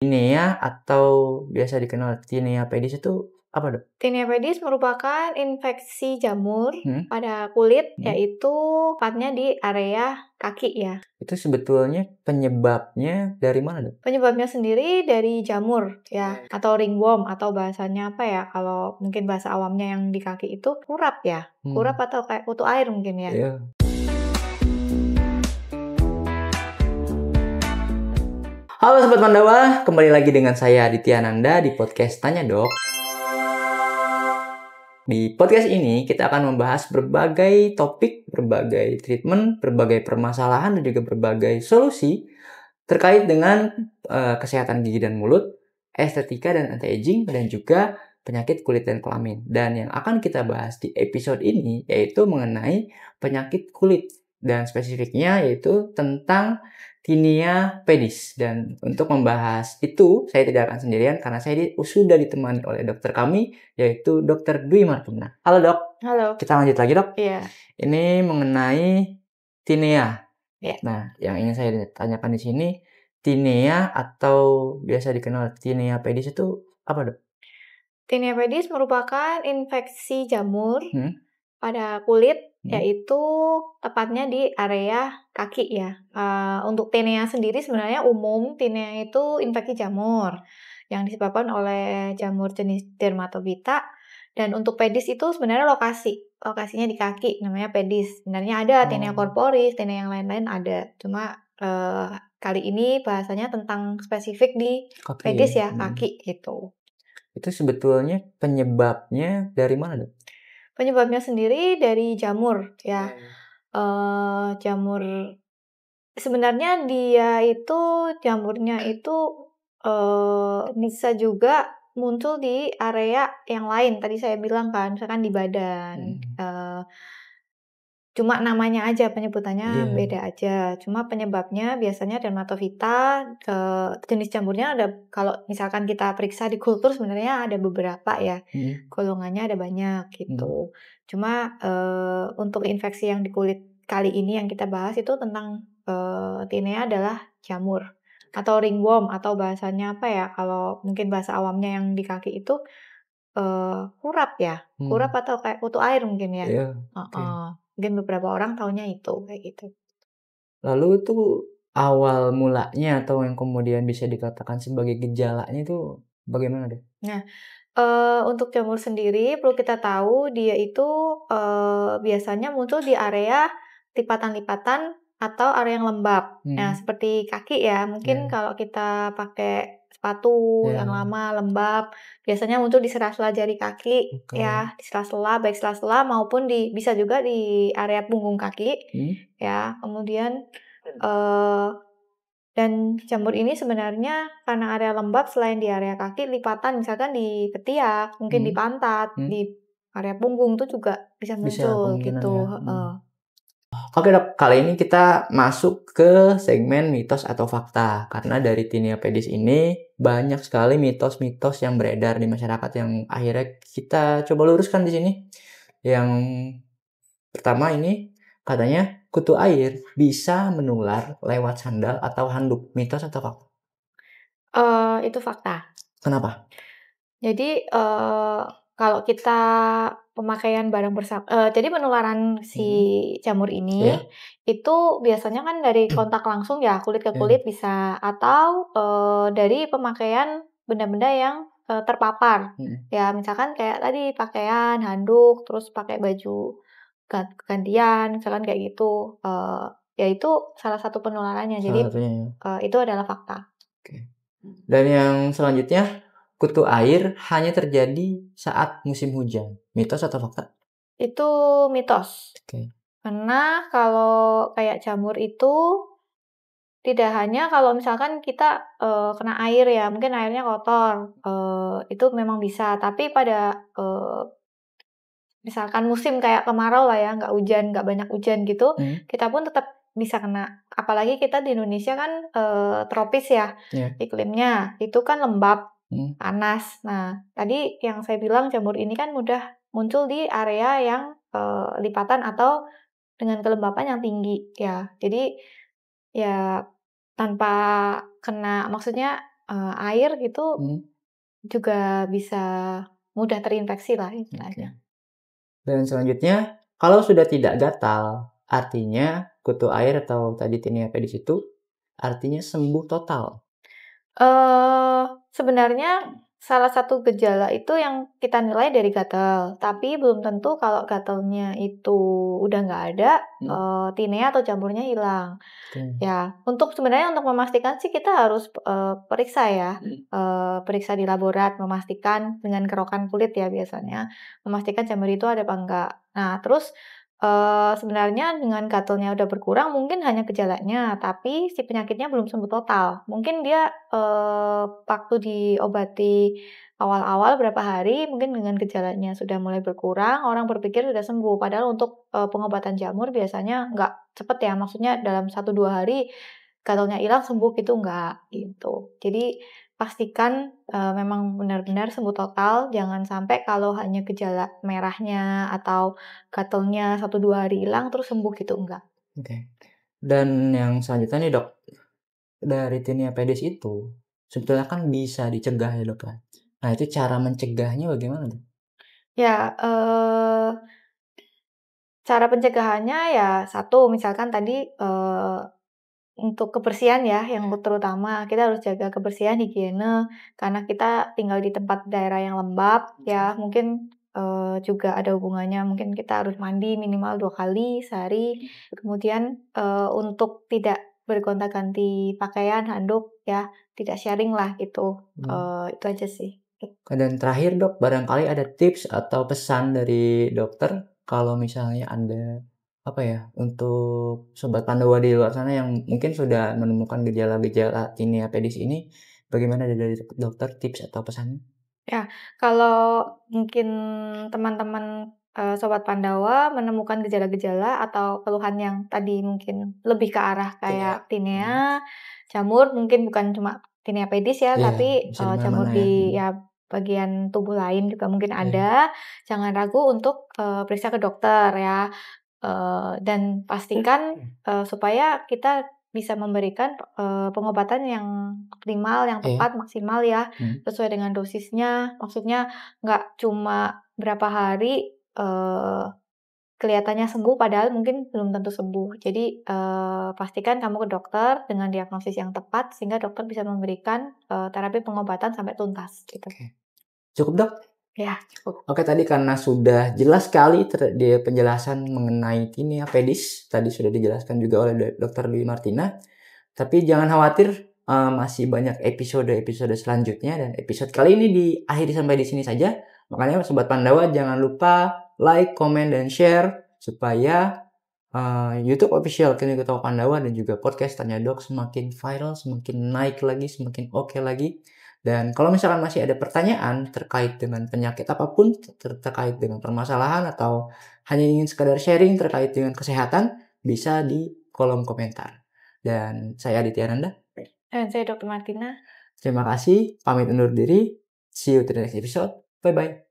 Tinea atau biasa dikenal Tinea pedis itu apa, Dok? Tinea pedis merupakan infeksi jamur Hmm? pada kulit, Hmm. yaitu tepatnya di area kaki ya. Itu sebetulnya penyebabnya dari mana, Dok? Penyebabnya sendiri dari jamur ya, atau ringworm, atau bahasanya apa ya, kalau mungkin bahasa awamnya yang di kaki itu kurap ya. Kurap atau kayak kutu air mungkin ya. Iya. Halo Sobat Pandawa, kembali lagi dengan saya Aditya Nanda di podcast Tanya Dok. Di podcast ini kita akan membahas berbagai topik, berbagai treatment, berbagai permasalahan dan juga berbagai solusi terkait dengan kesehatan gigi dan mulut, estetika dan anti-aging, dan juga penyakit kulit dan kelamin. Dan yang akan kita bahas di episode ini yaitu mengenai penyakit kulit, dan spesifiknya yaitu tentang Tinea pedis. Dan untuk membahas itu saya tidak akan sendirian karena saya sudah ditemani oleh dokter kami yaitu Dr. Dwi Martina. Halo Dok. Halo. Kita lanjut lagi Dok. Iya. Ini mengenai Tinea. Ya. Nah, yang ingin saya tanyakan di sini, Tinea atau biasa dikenal Tinea pedis itu apa, Dok? Tinea pedis merupakan infeksi jamur pada kulit, Hmm. yaitu tepatnya di area kaki ya. Untuk tinea sendiri sebenarnya umum, tinea itu infeksi jamur yang disebabkan oleh jamur jenis Dermatobita. Dan untuk pedis itu sebenarnya lokasinya di kaki, namanya pedis. Sebenarnya ada tinea corporis, tinea yang lain-lain ada. Cuma kali ini bahasanya tentang spesifik di Kaki. pedis ya, kaki gitu. Itu sebetulnya penyebabnya dari mana, Dok? Penyebabnya sendiri dari jamur ya. Jamur sebenarnya dia itu jamurnya itu bisa juga muncul di area yang lain. Tadi saya bilang kan, misalkan di badan. Cuma namanya aja, penyebutannya beda aja. Cuma penyebabnya biasanya Dermatofita, jenis jamurnya ada, kalau misalkan kita periksa di kultur sebenarnya ada beberapa ya. Golongannya ada banyak gitu. Cuma untuk infeksi yang di kulit kali ini yang kita bahas itu tentang Tinea adalah jamur atau ringworm, atau bahasanya apa ya, kalau mungkin bahasa awamnya yang di kaki itu kurap ya. Kurap atau kayak kutu air mungkin ya. Iya. Mungkin beberapa orang taunya itu kayak gitu. Lalu itu awal mulanya atau yang kemudian bisa dikatakan sebagai gejalanya itu bagaimana, Dok? Nah, untuk jamur sendiri perlu kita tahu dia itu biasanya muncul di area lipatan-lipatan atau area yang lembab. Nah, seperti kaki ya, mungkin kalau kita pakai sepatu yang lama lembab, biasanya muncul di sela-sela jari kaki ya, di sela-sela, baik sela-sela maupun bisa juga di area punggung kaki ya. Kemudian dan jamur ini sebenarnya karena area lembab, selain di area kaki, lipatan misalkan di ketiak, mungkin di pantat, di area punggung itu juga bisa muncul gitu. Oke Dok, kali ini kita masuk ke segmen mitos atau fakta. Karena dari Tinea pedis ini banyak sekali mitos-mitos yang beredar di masyarakat yang akhirnya kita coba luruskan di sini. Yang pertama ini katanya kutu air bisa menular lewat sandal atau handuk. Mitos atau fakta? Itu fakta. Kenapa? Jadi kalau kita pemakaian barang jadi penularan si jamur ini itu biasanya kan dari kontak langsung ya, kulit ke kulit bisa, atau dari pemakaian benda-benda yang terpapar. Ya misalkan kayak tadi pakaian, handuk, terus pakai baju gantian, misalkan kayak gitu. Ya itu salah satu penularannya. Jadi itu adalah fakta. Dan yang selanjutnya, kutu air hanya terjadi saat musim hujan. Mitos atau fakta? Itu mitos. Karena kalau kayak jamur itu tidak hanya kalau misalkan kita kena air ya, mungkin airnya kotor, itu memang bisa. Tapi pada misalkan musim kayak kemarau lah ya, nggak banyak hujan gitu, kita pun tetap bisa kena. Apalagi kita di Indonesia kan tropis ya, iklimnya itu kan lembab, panas. Nah, tadi yang saya bilang jamur ini kan mudah muncul di area yang lipatan atau dengan kelembapan yang tinggi ya. Jadi ya tanpa kena, maksudnya air gitu juga bisa mudah terinfeksi lah istilahnya. Dan selanjutnya, kalau sudah tidak gatal, artinya kutu air atau tadi tinea pedis itu artinya sembuh total. Sebenarnya salah satu gejala itu yang kita nilai dari gatal, tapi belum tentu kalau gatalnya itu udah nggak ada, tinea atau jamurnya hilang. Ya, sebenarnya untuk memastikan sih kita harus, periksa ya, periksa di laborat, memastikan dengan kerokan kulit ya biasanya, memastikan jamur itu ada apa enggak. Nah terus, sebenarnya dengan gatalnya udah berkurang mungkin hanya gejalanya, tapi si penyakitnya belum sembuh total. Mungkin dia, waktu diobati awal-awal berapa hari, mungkin dengan gejalanya sudah mulai berkurang, orang berpikir sudah sembuh. Padahal untuk, pengobatan jamur biasanya nggak cepet ya, maksudnya dalam 1-2 hari gatalnya hilang, sembuh gitu enggak, gitu. Jadi pastikan, memang benar-benar sembuh total, jangan sampai kalau hanya gejala merahnya atau gatalnya 1-2 hari hilang terus sembuh gitu, enggak. Dan yang selanjutnya nih Dok, dari tinea pedis itu sebetulnya kan bisa dicegah ya Dok. Nah itu cara mencegahnya bagaimana Dok? Ya, cara pencegahannya ya satu misalkan tadi, untuk kebersihan ya yang terutama, kita harus jaga kebersihan, higiene, karena kita tinggal di tempat daerah yang lembab ya, mungkin, juga ada hubungannya, mungkin kita harus mandi minimal 2 kali sehari, kemudian, untuk tidak bergonta-ganti pakaian, handuk ya, tidak sharing lah gitu, itu aja sih. Dan terakhir Dok, barangkali ada tips atau pesan dari dokter kalau misalnya Anda untuk sobat Pandawa di luar sana yang mungkin sudah menemukan gejala-gejala tinea pedis ini, bagaimana dari dokter tips atau pesannya? Ya, kalau mungkin teman-teman, sobat Pandawa menemukan gejala-gejala atau keluhan yang tadi mungkin lebih ke arah kayak tinea, jamur, mungkin bukan cuma tinea pedis ya, tapi, jamur di bagian tubuh lain juga mungkin ada, jangan ragu untuk, periksa ke dokter ya. Dan pastikan, supaya kita bisa memberikan, pengobatan yang optimal, yang tepat, maksimal ya, sesuai dengan dosisnya. Maksudnya nggak cuma berapa hari, kelihatannya sembuh padahal mungkin belum tentu sembuh. Jadi, pastikan kamu ke dokter dengan diagnosis yang tepat sehingga dokter bisa memberikan, terapi pengobatan sampai tuntas gitu. Cukup Dok? Ya, cukup. Oke, tadi karena sudah jelas sekali di penjelasan mengenai tinea pedis, tadi sudah dijelaskan juga oleh Dr. Dwi Martina. Tapi jangan khawatir, masih banyak episode-episode selanjutnya dan episode kali ini diakhiri sampai di sini saja. Makanya Sobat Pandawa jangan lupa like, comment, dan share supaya YouTube official Klinik Utama Pandawa dan juga podcast Tanya Dok semakin viral, semakin naik lagi, semakin oke lagi. Dan kalau misalkan masih ada pertanyaan terkait dengan penyakit apapun, terkait dengan permasalahan atau hanya ingin sekadar sharing terkait dengan kesehatan, bisa di kolom komentar. Dan saya Aditya Nanda. Dan saya Dr. Martina. Terima kasih, pamit undur diri. See you to the next episode. Bye-bye.